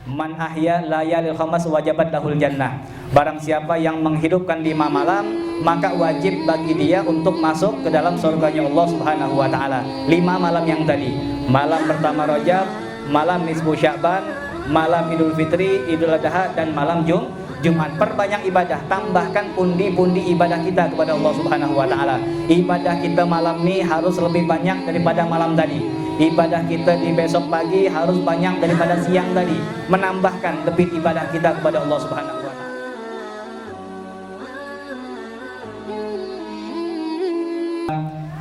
Man ahya layalil khamas wajabat lahul jannah. Barang siapa yang menghidupkan 5 malam, maka wajib bagi dia untuk masuk ke dalam surganya Allah Subhanahu wa taala. 5 malam yang tadi, malam pertama Rajab, malam nisfu Sya'ban, malam Idul Fitri, Idul Adha, dan malam Jumat. Perbanyak ibadah, tambahkan pundi-pundi ibadah kita kepada Allah Subhanahu wa taala. Ibadah kita malam ini harus lebih banyak daripada malam tadi. Ibadah kita di besok pagi harus banyak daripada siang tadi, menambahkan debit ibadah kita kepada Allah Subhanahu wa taala.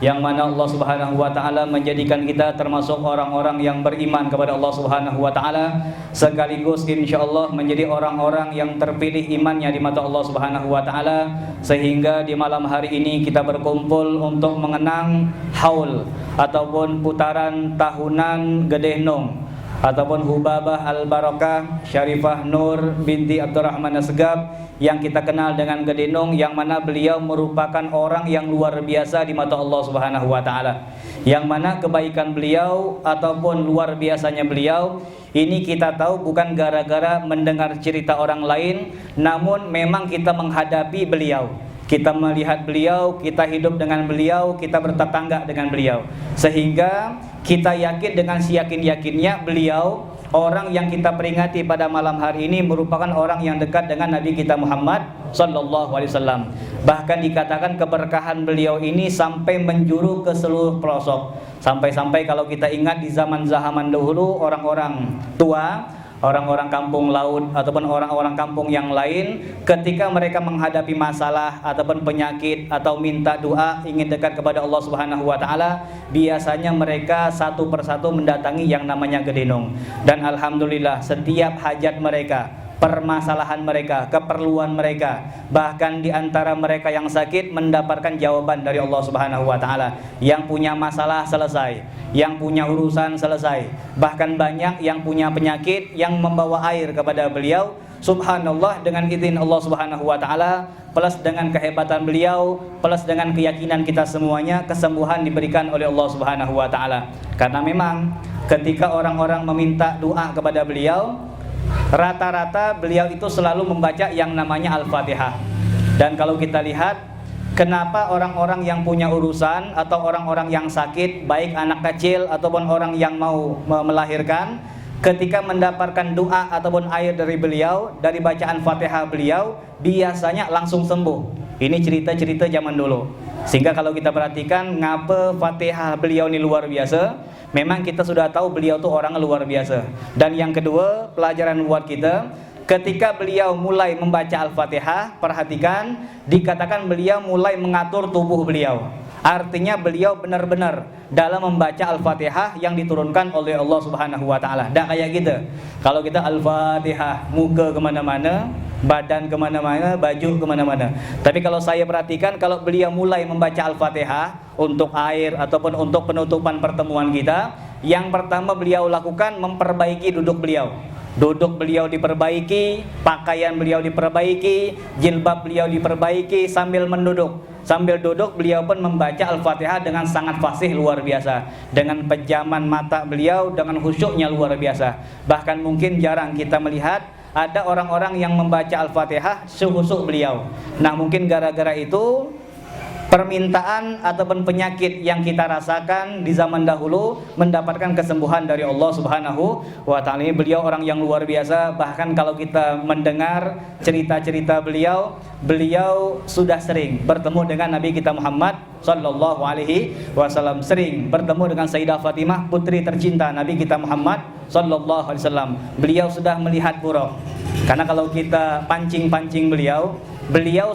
Yang mana Allah Subhanahu wa taala menjadikan kita termasuk orang-orang yang beriman kepada Allah Subhanahu wa taala, sekaligus insyaallah menjadi orang-orang yang terpilih imannya di mata Allah Subhanahu wa taala, sehingga di malam hari ini kita berkumpul untuk mengenang haul ataupun putaran tahunan Gede Nong ataupun Hubabah Al-Barakah Syarifah Nur binti Abdurrahman Asgab yang kita kenal dengan Gede Nong, yang mana beliau merupakan orang yang luar biasa di mata Allah Subhanahu wa taala. Yang mana kebaikan beliau ataupun luar biasanya beliau ini kita tahu bukan gara-gara mendengar cerita orang lain, namun memang kita menghadapi beliau. Kita melihat beliau, kita hidup dengan beliau, kita bertetangga dengan beliau, sehingga kita yakin dengan seyakin-yakinnya beliau, orang yang kita peringati pada malam hari ini, merupakan orang yang dekat dengan Nabi kita Muhammad sallallahu alaihi wasallam. Bahkan dikatakan keberkahan beliau ini sampai menjuru ke seluruh pelosok. Sampai-sampai kalau kita ingat di zaman-zaman dahulu, orang-orang tua, orang-orang kampung laut ataupun orang-orang kampung yang lain, ketika mereka menghadapi masalah ataupun penyakit atau minta doa ingin dekat kepada Allah Subhanahu wa taala, biasanya mereka satu persatu mendatangi yang namanya Gede Nong. Dan alhamdulillah setiap hajat mereka, permasalahan mereka, keperluan mereka, bahkan di antara mereka yang sakit mendapatkan jawaban dari Allah Subhanahu wa taala. Yang punya masalah selesai, yang punya urusan selesai. Bahkan banyak yang punya penyakit yang membawa air kepada beliau. Subhanallah, dengan izin Allah Subhanahu wa taala, plus dengan kehebatan beliau, plus dengan keyakinan kita semuanya, kesembuhan diberikan oleh Allah Subhanahu wa taala. Karena memang ketika orang-orang meminta doa kepada beliau, rata-rata beliau itu selalu membaca yang namanya Al-Fatihah. Dan kalau kita lihat, kenapa orang-orang yang punya urusan atau orang-orang yang sakit, baik anak kecil ataupun orang yang mau melahirkan, ketika mendapatkan doa ataupun air dari beliau, dari bacaan Fatihah beliau, biasanya langsung sembuh. Ini cerita-cerita zaman dulu. Sehingga kalau kita perhatikan ngapa Fatihah beliau ini luar biasa, memang kita sudah tahu beliau tuh orang luar biasa. Dan yang kedua, pelajaran buat kita, ketika beliau mulai membaca Al-Fatihah, perhatikan, dikatakan beliau mulai mengatur tubuh beliau. Artinya beliau benar-benar dalam membaca Al-Fatihah yang diturunkan oleh Allah Subhanahu wa taala. Tidak kayak gitu. Kalau kita Al-Fatihah, muka kemana-mana, badan kemana-mana, baju kemana-mana. Tapi kalau saya perhatikan, kalau beliau mulai membaca Al-Fatihah untuk air ataupun untuk penutupan pertemuan kita, yang pertama beliau lakukan memperbaiki duduk beliau. Duduk beliau diperbaiki, pakaian beliau diperbaiki, jilbab beliau diperbaiki sambil menduduk. Sambil duduk beliau pun membaca Al-Fatihah dengan sangat fasih luar biasa. Dengan pejaman mata beliau, dengan khusyuknya luar biasa. Bahkan mungkin jarang kita melihat ada orang-orang yang membaca Al-Fatihah sehusyuk beliau. Nah, mungkin gara-gara itu permintaan ataupun penyakit yang kita rasakan di zaman dahulu mendapatkan kesembuhan dari Allah Subhanahu wa taala. Beliau orang yang luar biasa. Bahkan kalau kita mendengar cerita-cerita beliau, beliau sudah sering bertemu dengan Nabi kita Muhammad sallallahu alaihi wasallam, sering bertemu dengan Sayyidah Fatimah, putri tercinta Nabi kita Muhammad sallallahu alaihi wasallam. Beliau sudah melihat buruk. Karena kalau kita pancing-pancing beliau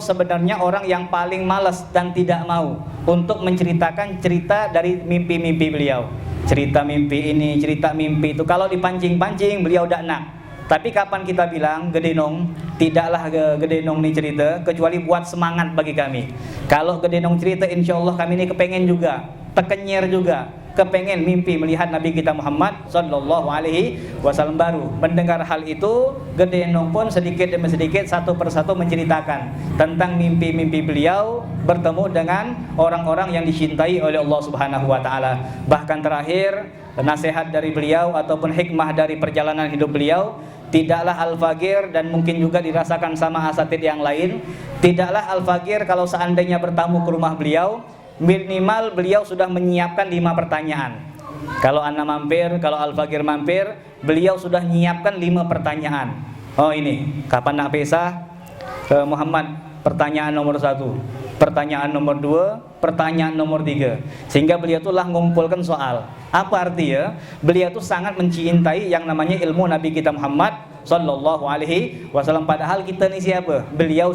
sebenarnya orang yang paling malas dan tidak mau untuk menceritakan cerita dari mimpi-mimpi beliau. Cerita mimpi ini, cerita mimpi itu, kalau dipancing-pancing beliau tidak nak. Tapi kapan kita bilang, Gede Nong, tidaklah Gede Nong ini cerita, kecuali buat semangat bagi kami. Kalau Gede Nong cerita, insya Allah kami ini kepengen juga, tekenyir juga, kepengen mimpi melihat Nabi kita Muhammad sallallahu alaihi wasallam. Baru mendengar hal itu, Gede Nong pun sedikit demi sedikit, satu persatu menceritakan tentang mimpi-mimpi beliau bertemu dengan orang-orang yang dicintai oleh Allah Subhanahu wa taala. Bahkan terakhir, nasihat dari beliau ataupun hikmah dari perjalanan hidup beliau, tidaklah Al-Faqir, dan mungkin juga dirasakan sama asatid yang lain, tidaklah Al-Faqir kalau seandainya bertamu ke rumah beliau, minimal beliau sudah menyiapkan 5 pertanyaan. Kalau Anda mampir, kalau Al-Faqir mampir, beliau sudah menyiapkan 5 pertanyaan. Oh ini, kapan nak pesah? Muhammad, pertanyaan nomor 1, pertanyaan nomor 2, pertanyaan nomor 3. Sehingga beliau tuh lah ngumpulkan soal. Apa artinya? Beliau tuh sangat mencintai yang namanya ilmu Nabi kita Muhammad Sallallahu Alaihi Wasallam. Padahal kita nih siapa? Beliau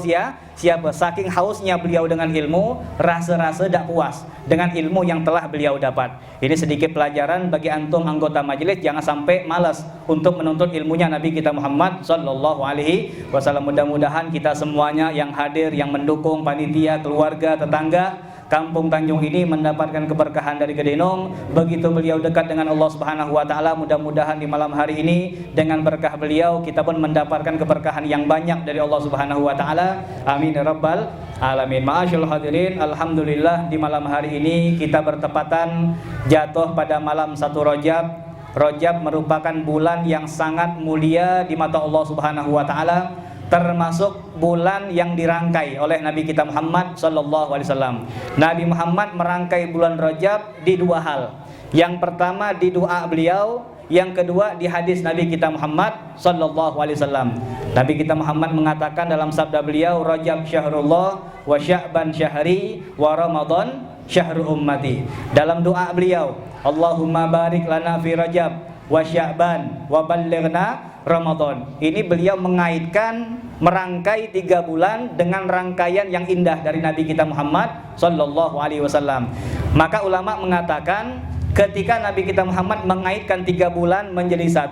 siapa? Saking hausnya beliau dengan ilmu, rasa-rasa tak puas dengan ilmu yang telah beliau dapat. Ini sedikit pelajaran bagi antum anggota majelis, jangan sampai malas untuk menuntut ilmunya Nabi kita Muhammad Sallallahu Alaihi Wasallam. Mudah-mudahan kita semuanya yang hadir, yang mendukung, panitia, keluarga, tetangga Kampung Tanjung ini mendapatkan keberkahan dari Gedenong. Begitu beliau dekat dengan Allah Subhanahu wa taala, mudah-mudahan di malam hari ini dengan berkah beliau kita pun mendapatkan keberkahan yang banyak dari Allah Subhanahu wa taala. Amin ya rabbal alamin. Ma'asyiral hadirin, alhamdulillah di malam hari ini kita bertepatan jatuh pada malam 1 Rajab. Rajab merupakan bulan yang sangat mulia di mata Allah Subhanahu wa taala, termasuk bulan yang dirangkai oleh Nabi kita Muhammad Sallallahu Alaihi Wasallam. Nabi Muhammad merangkai bulan Rajab di 2 hal. Yang pertama di doa beliau, yang kedua di hadis Nabi kita Muhammad Sallallahu Alaihi Wasallam. Nabi kita Muhammad mengatakan dalam sabda beliau, Rajab syahrullah wa Sya'ban syahri wa Ramadan syahru ummati. Dalam doa beliau, Allahumma barik lana fi Rajab wa Sya'ban wa ballighna Ramadan. Ini beliau mengaitkan merangkai 3 bulan dengan rangkaian yang indah dari Nabi kita Muhammad Sallallahu Alaihi Wasallam. Maka ulama mengatakan ketika Nabi kita Muhammad mengaitkan 3 bulan menjadi 1,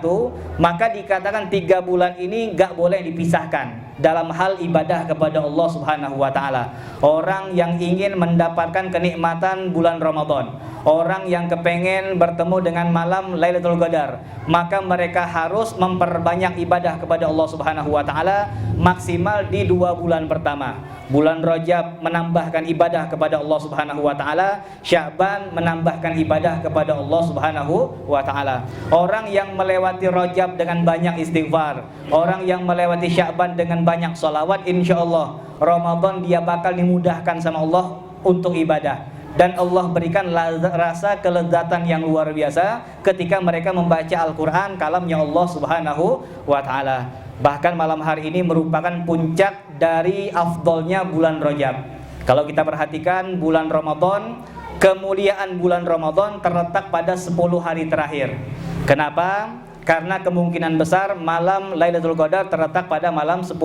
maka dikatakan 3 bulan ini gak boleh dipisahkan dalam hal ibadah kepada Allah Subhanahu wa taala. Orang yang ingin mendapatkan kenikmatan bulan Ramadan, orang yang kepengen bertemu dengan malam Lailatul Qadar, maka mereka harus memperbanyak ibadah kepada Allah Subhanahu wa taala maksimal di 2 bulan pertama. Bulan Rajab menambahkan ibadah kepada Allah Subhanahu wa taala, Sya'ban menambahkan ibadah kepada Allah Subhanahu wa taala. Orang yang melewati Rajab dengan banyak istighfar, orang yang melewati Sya'ban dengan banyak sholawat, insyaallah Ramadan dia bakal dimudahkan sama Allah untuk ibadah. Dan Allah berikan rasa kelezatan yang luar biasa ketika mereka membaca Al-Quran, kalamnya Allah Subhanahu wa ta'ala. Bahkan malam hari ini merupakan puncak dari afdolnya bulan Rajab. Kalau kita perhatikan bulan Ramadan, kemuliaan bulan Ramadan terletak pada 10 hari terakhir. Kenapa? Karena kemungkinan besar malam Lailatul Qadar terletak pada malam 10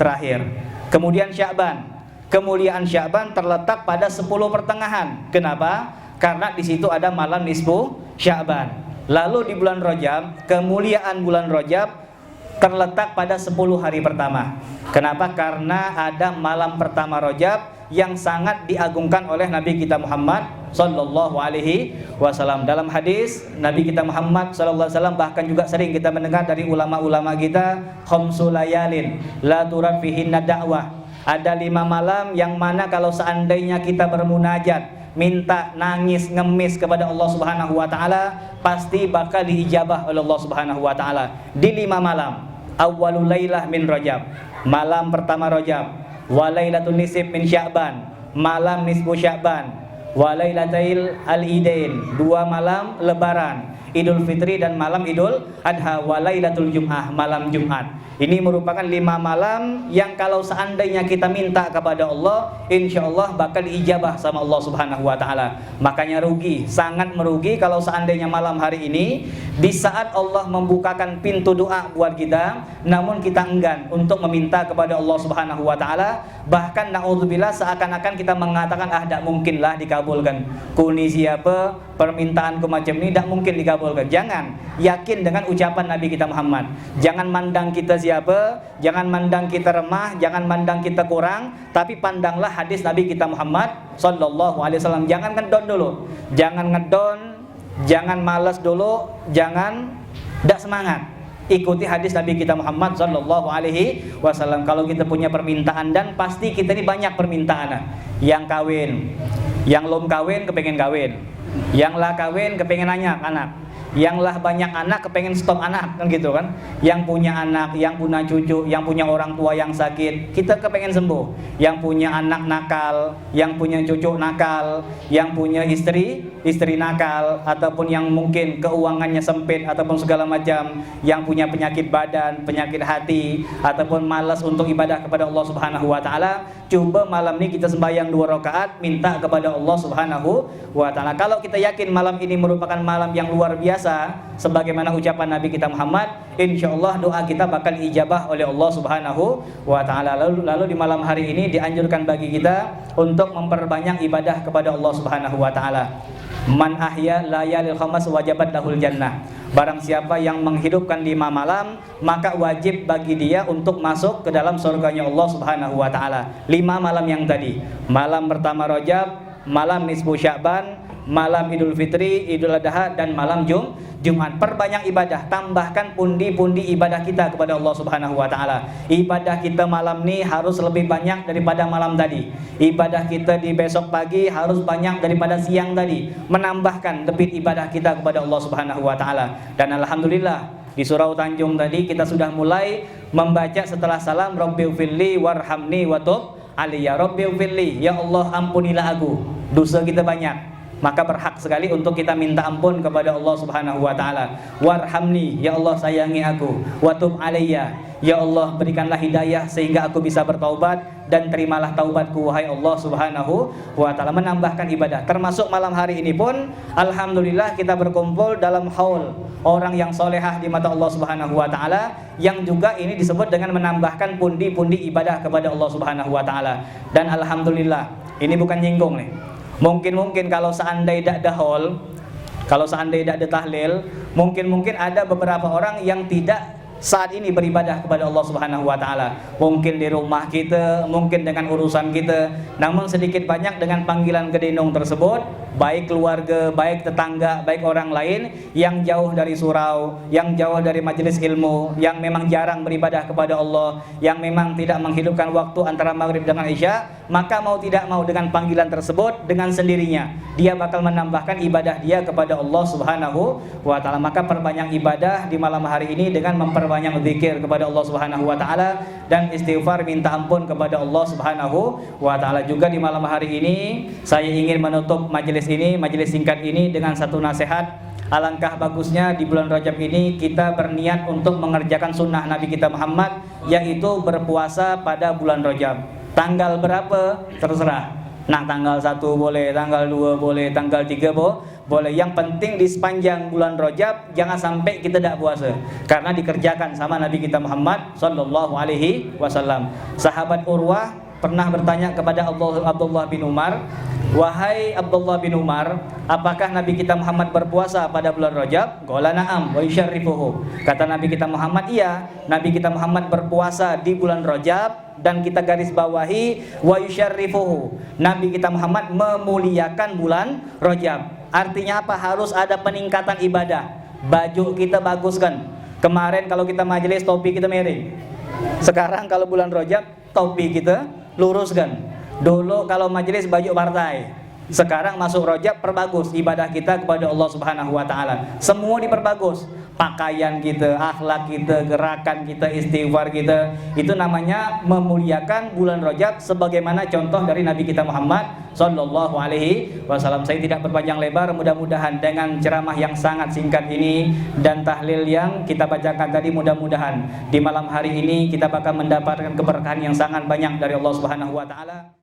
terakhir. Kemudian Sya'ban, kemuliaan Sya'ban terletak pada 10 pertengahan. Kenapa? Karena di situ ada malam nisfu Sya'ban. Lalu di bulan Rajab, kemuliaan bulan Rajab terletak pada 10 hari pertama. Kenapa? Karena ada malam pertama Rajab yang sangat diagungkan oleh Nabi kita Muhammad Sallallahu Alaihi Wasallam. Dalam hadis Nabi kita Muhammad Sallallahu Alaihi Wasallam, bahkan juga sering kita mendengar dari ulama-ulama kita, khamsul layalin la turad fihinna da'wah. Ada 5 malam yang mana kalau seandainya kita bermunajat, minta, nangis, ngemis kepada Allah Subhanahu wa taala, pasti bakal diijabah oleh Allah Subhanahu wa taala. Di 5 malam, awwalul lailah min Rajab, malam pertama Rajab, wa lailatul nisf min Sya'ban, malam nisfu Sya'ban, wa lailatul al-idain, 2 malam lebaran, Idul Fitri dan malam Idul Adha, wa lailatul Jum'ah, malam Jumat. Ini merupakan 5 malam yang kalau seandainya kita minta kepada Allah, insya Allah bakal diijabah sama Allah Subhanahu wa ta'ala. Makanya rugi, sangat merugi kalau seandainya malam hari ini di saat Allah membukakan pintu doa buat kita, namun kita enggan untuk meminta kepada Allah Subhanahu wa ta'ala. Bahkan na'udzubillah seakan-akan kita mengatakan, tak mungkinlah dikabulkan. Kuni siapa, permintaanku macam ini tak mungkin dikabulkan. Jangan, yakin dengan ucapan Nabi kita Muhammad. Jangan mandang kita siapa, jangan mandang kita remah, jangan mandang kita kurang, tapi pandanglah hadis Nabi kita Muhammad Sallallahu Alaihi Wasallam. Jangan ngedon dulu, jangan ngedon, jangan malas dulu, jangan dak semangat. Ikuti hadis Nabi kita Muhammad Sallallahu Alaihi Wasallam. Kalau kita punya permintaan, dan pasti kita ini banyak permintaan. Yang kawin, yang belum kawin kepengen kawin, yang lah kawin kepengen anak, Yang lah banyak anak kepengen stop anak kan gitu kan. Yang punya anak, yang punya cucu, yang punya orang tua yang sakit, kita kepengen sembuh. Yang punya anak nakal, yang punya cucu nakal, yang punya istri nakal, ataupun yang mungkin keuangannya sempit ataupun segala macam, yang punya penyakit badan, penyakit hati, ataupun malas untuk ibadah kepada Allah Subhanahu wa taala, coba malam ini kita sembahyang 2 rakaat minta kepada Allah Subhanahu wa taala. Kalau kita yakin malam ini merupakan malam yang luar biasa, sebagaimana ucapan Nabi kita Muhammad, insyaallah doa kita bakal ijabah oleh Allah Subhanahu wa taala. Lalu di malam hari ini dianjurkan bagi kita untuk memperbanyak ibadah kepada Allah Subhanahu wa taala. Man ahya layalil khamas wajabat lahul jannah. Barang siapa yang menghidupkan 5 malam, maka wajib bagi dia untuk masuk ke dalam surganya Allah Subhanahu wa taala. 5 malam yang tadi, malam pertama Rajab, malam nisfu Sya'ban, malam Idul Fitri, Idul Adha, dan malam Jumat. Perbanyak ibadah, tambahkan pundi-pundi ibadah kita kepada Allah Subhanahu wa taala. Ibadah kita malam ini harus lebih banyak daripada malam tadi. Ibadah kita di besok pagi harus banyak daripada siang tadi. Menambahkan debit ibadah kita kepada Allah Subhanahu wa taala. Dan alhamdulillah di surau Tanjung tadi kita sudah mulai membaca setelah salam, Rabbighfirli warhamni watub alayya. Rabbighfirli, ya Allah ampunilah aku, dosa kita banyak. Maka berhak sekali untuk kita minta ampun kepada Allah Subhanahu wa taala. Warhamni, ya Allah sayangi aku. Watub alayya, ya Allah berikanlah hidayah sehingga aku bisa bertaubat, dan terimalah taubatku wahai Allah Subhanahu wa taala. Menambahkan ibadah. Termasuk malam hari ini pun alhamdulillah kita berkumpul dalam haul orang yang solehah di mata Allah Subhanahu wa taala, yang juga ini disebut dengan menambahkan pundi-pundi ibadah kepada Allah Subhanahu wa taala. Dan alhamdulillah, ini bukan nyinggung nih. Mungkin kalau seandainya tidak ada haul, kalau seandainya tidak ada tahlil, mungkin ada beberapa orang yang tidak saat ini beribadah kepada Allah Subhanahu wa taala. Mungkin di rumah kita, mungkin dengan urusan kita, namun sedikit banyak dengan panggilan gedinung tersebut, baik keluarga, baik tetangga, baik orang lain yang jauh dari surau, yang jauh dari majelis ilmu, yang memang jarang beribadah kepada Allah, yang memang tidak menghidupkan waktu antara maghrib dengan isya, maka mau tidak mau dengan panggilan tersebut, dengan sendirinya dia bakal menambahkan ibadah dia kepada Allah Subhanahu wa taala. Maka perbanyak ibadah di malam hari ini dengan memperbanyak zikir kepada Allah Subhanahu wa taala dan istighfar minta ampun kepada Allah Subhanahu wa taala. Juga di malam hari ini saya ingin menutup majelis singkat ini dengan satu nasihat. Alangkah bagusnya di bulan Rajab ini kita berniat untuk mengerjakan sunnah Nabi kita Muhammad, yaitu berpuasa pada bulan Rajab. Tanggal berapa terserah. Nah, tanggal 1 boleh, tanggal 2 boleh, tanggal 3 boleh. Yang penting di sepanjang bulan Rajab jangan sampai kita tidak puasa, karena dikerjakan sama Nabi kita Muhammad sallallahu alaihi wasallam. Sahabat Urwah pernah bertanya kepada Abdullah bin Umar, wahai Abdullah bin Umar, apakah Nabi kita Muhammad berpuasa pada bulan Rajab? Qala na'am wa yusyarrifuhu. Kata Nabi kita Muhammad, iya, Nabi kita Muhammad berpuasa di bulan Rajab, dan kita garis bawahi wa yusyarrifuhu. Nabi kita Muhammad memuliakan bulan Rajab. Artinya apa? Harus ada peningkatan ibadah. Baju kita baguskan. Kemarin kalau kita majelis topi kita miring. Sekarang kalau bulan Rajab topi kita luruskan. Dulu kalau majelis baju partai, sekarang masuk Rajab perbagus ibadah kita kepada Allah Subhanahu wa taala. Semua diperbagus. Pakaian kita, akhlak kita, gerakan kita, istighfar kita, itu namanya memuliakan bulan Rajab sebagaimana contoh dari Nabi kita Muhammad sallallahu alaihi wasallam. Saya tidak berpanjang lebar, mudah-mudahan dengan ceramah yang sangat singkat ini dan tahlil yang kita bacakan tadi, mudah-mudahan di malam hari ini kita bakal mendapatkan keberkahan yang sangat banyak dari Allah Subhanahu wa taala.